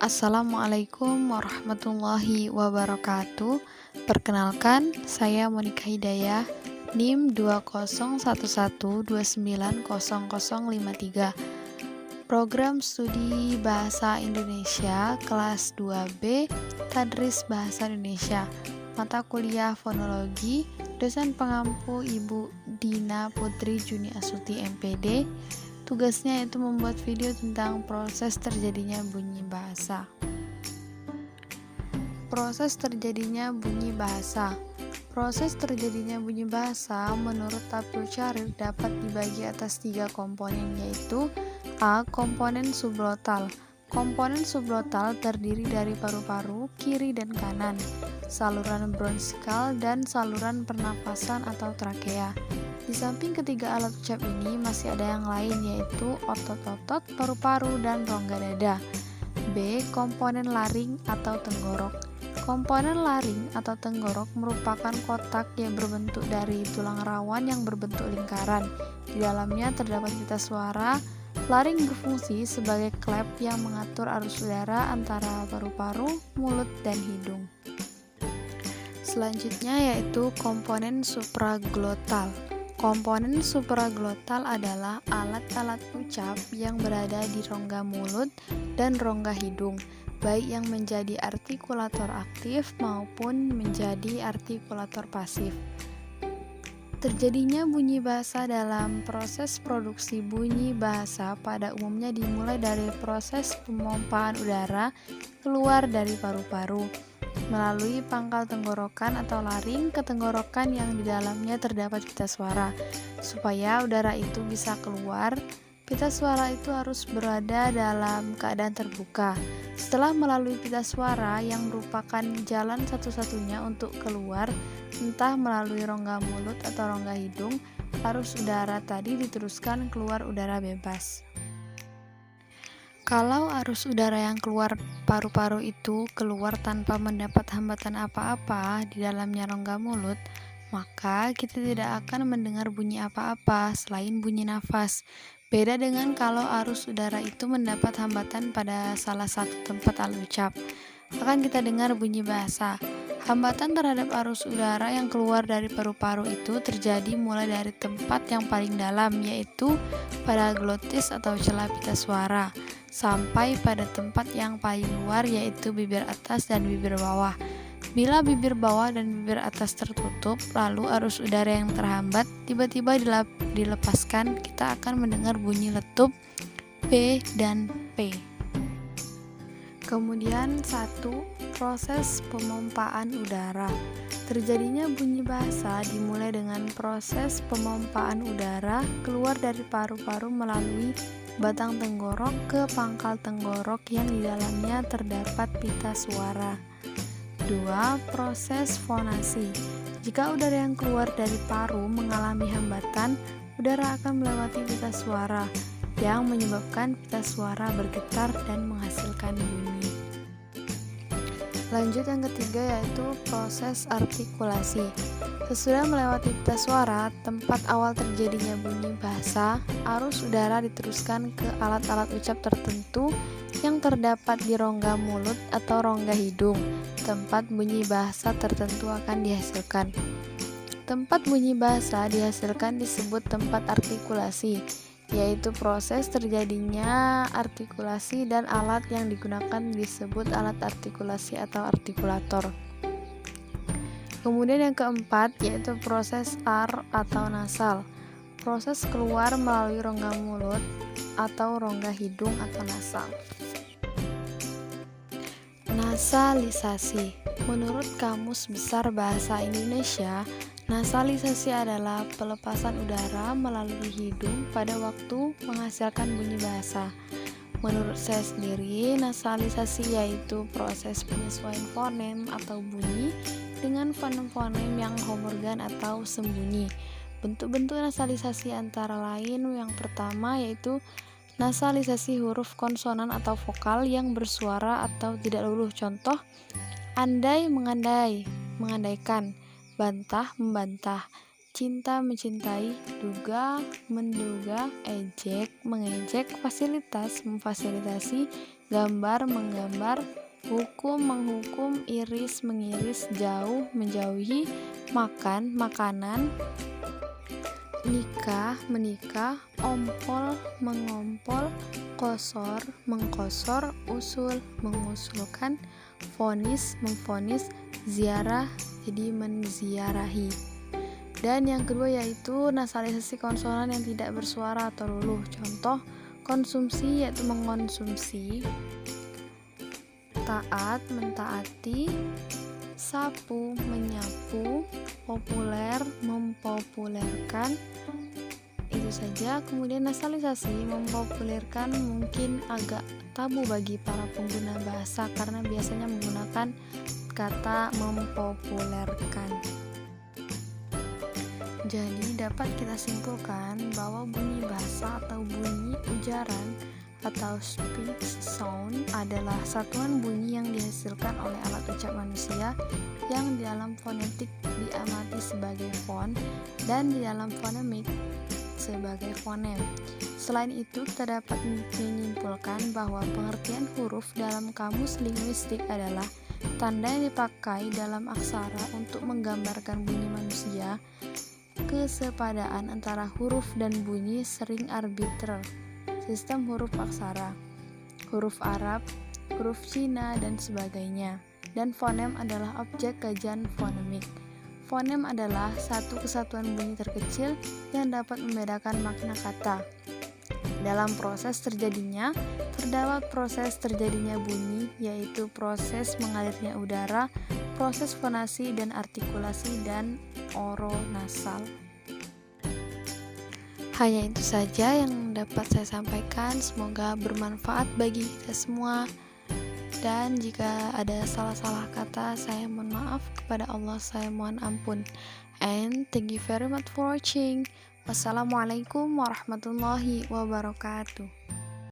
Assalamualaikum warahmatullahi wabarakatuh. Perkenalkan, saya Monika Hidayah, NIM 2011290053. Program Studi Bahasa Indonesia kelas 2B, Tadris Bahasa Indonesia. Mata kuliah Fonologi, dosen pengampu Ibu Dina Putri Juni Astuti MPD. Tugasnya itu membuat video tentang proses terjadinya bunyi bahasa. Proses terjadinya bunyi bahasa. Proses terjadinya bunyi bahasa menurut Abdul Syarif dapat dibagi atas 3 komponen, yaitu A. Komponen subglotal. Komponen subglotal terdiri dari paru-paru kiri dan kanan, saluran bronchikal, dan saluran pernafasan atau trakea. Di samping ketiga alat ucap ini masih ada yang lain, yaitu otot-otot, paru-paru, dan rongga dada. B. Komponen laring atau tenggorok. Komponen laring atau tenggorok merupakan kotak yang berbentuk dari tulang rawan yang berbentuk lingkaran. Di dalamnya terdapat pita suara. Laring berfungsi sebagai klep yang mengatur arus udara antara paru-paru, mulut, dan hidung. Selanjutnya yaitu komponen supraglotal. Komponen supraglotal adalah alat-alat ucap yang berada di rongga mulut dan rongga hidung, baik yang menjadi artikulator aktif maupun menjadi artikulator pasif. Terjadinya bunyi bahasa dalam proses produksi bunyi bahasa pada umumnya dimulai dari proses pemompaan udara keluar dari paru-paru melalui pangkal tenggorokan atau laring ke tenggorokan yang di dalamnya terdapat pita suara. Supaya udara itu bisa keluar, pita suara itu harus berada dalam keadaan terbuka. Setelah melalui pita suara yang merupakan jalan satu-satunya untuk keluar, entah melalui rongga mulut atau rongga hidung, arus udara tadi diteruskan keluar udara bebas. Kalau arus udara yang keluar paru-paru itu keluar tanpa mendapat hambatan apa-apa di dalamnya rongga mulut, maka kita tidak akan mendengar bunyi apa-apa selain bunyi nafas. Beda dengan kalau arus udara itu mendapat hambatan pada salah satu tempat alat ucap, akan kita dengar bunyi bahasa. Hambatan terhadap arus udara yang keluar dari paru-paru itu terjadi mulai dari tempat yang paling dalam, yaitu pada glotis atau celah pita suara, sampai pada tempat yang paling luar, yaitu bibir atas dan bibir bawah. Bila bibir bawah dan bibir atas tertutup, lalu arus udara yang terhambat tiba-tiba dilepaskan, kita akan mendengar bunyi letup B dan P. Kemudian 1. Proses pemompaan udara. Terjadinya bunyi bahasa dimulai dengan proses pemompaan udara keluar dari paru-paru melalui batang tenggorok ke pangkal tenggorok yang di dalamnya terdapat pita suara. 2. Proses fonasi. Jika udara yang keluar dari paru mengalami hambatan, udara akan melewati pita suara yang menyebabkan pita suara bergetar dan menghasilkan bunyi. Lanjut yang ketiga yaitu proses artikulasi. Sesudah melewati pita suara, tempat awal terjadinya bunyi bahasa, arus udara diteruskan ke alat-alat ucap tertentu yang terdapat di rongga mulut atau rongga hidung. Tempat bunyi bahasa tertentu akan dihasilkan. Tempat bunyi bahasa dihasilkan disebut tempat artikulasi, yaitu proses terjadinya artikulasi dan alat yang digunakan disebut alat artikulasi atau artikulator. Kemudian yang keempat yaitu proses R atau nasal. Proses keluar melalui rongga mulut atau rongga hidung atau nasal. Nasalisasi. Menurut Kamus Besar Bahasa Indonesia, nasalisasi adalah pelepasan udara melalui hidung pada waktu menghasilkan bunyi bahasa. Menurut saya sendiri, nasalisasi yaitu proses penyesuaian fonem atau bunyi dengan fonem-fonem yang homogen atau sembunyi. Bentuk-bentuk nasalisasi antara lain yang pertama yaitu nasalisasi huruf konsonan atau vokal yang bersuara atau tidak luluh. Contoh, andai, mengandai, mengandaikan, bantah, membantah, cinta, mencintai, duga, menduga, ejek, mengejek, fasilitas, memfasilitasi, gambar, menggambar, hukum, menghukum, iris, mengiris, jauh, menjauhi, makan, makanan, nikah, menikah, ompol, mengompol, kosor, mengkosor, usul, mengusulkan, vonis, memvonis, ziarah, jadi menziarahi. Dan yang kedua yaitu nasalisasi konsonan yang tidak bersuara atau luluh. Contoh, konsumsi yaitu mengonsumsi, taat, mentaati, sapu, menyapu, populer, mempopulerkan. Itu saja. Kemudian nasalisasi mempopulerkan mungkin agak tabu bagi para pengguna bahasa karena biasanya menggunakan kata mempopulerkan. Jadi dapat kita simpulkan bahwa bunyi bahasa atau bunyi ujaran atau speech sound adalah satuan bunyi yang dihasilkan oleh alat ucap manusia yang di dalam fonetik diamati sebagai font dan di dalam fonemik sebagai fonem. Selain itu, kita dapat menyimpulkan bahwa pengertian huruf dalam kamus linguistik adalah tanda yang dipakai dalam aksara untuk menggambarkan bunyi manusia. Kesepadaan antara huruf dan bunyi sering arbitrer. Sistem huruf aksara, huruf Arab, huruf Cina, dan sebagainya. Dan fonem adalah objek kajian fonemik. Fonem adalah satu kesatuan bunyi terkecil yang dapat membedakan makna kata. Dalam proses terjadinya, terdapat proses terjadinya bunyi, yaitu proses mengalirnya udara, proses fonasi dan artikulasi, dan oronasal. Hanya itu saja yang dapat saya sampaikan. Semoga bermanfaat bagi kita semua. Dan jika ada salah-salah kata, saya mohon maaf. Kepada Allah saya mohon ampun. And thank you very much for watching. Wassalamualaikum warahmatullahi wabarakatuh.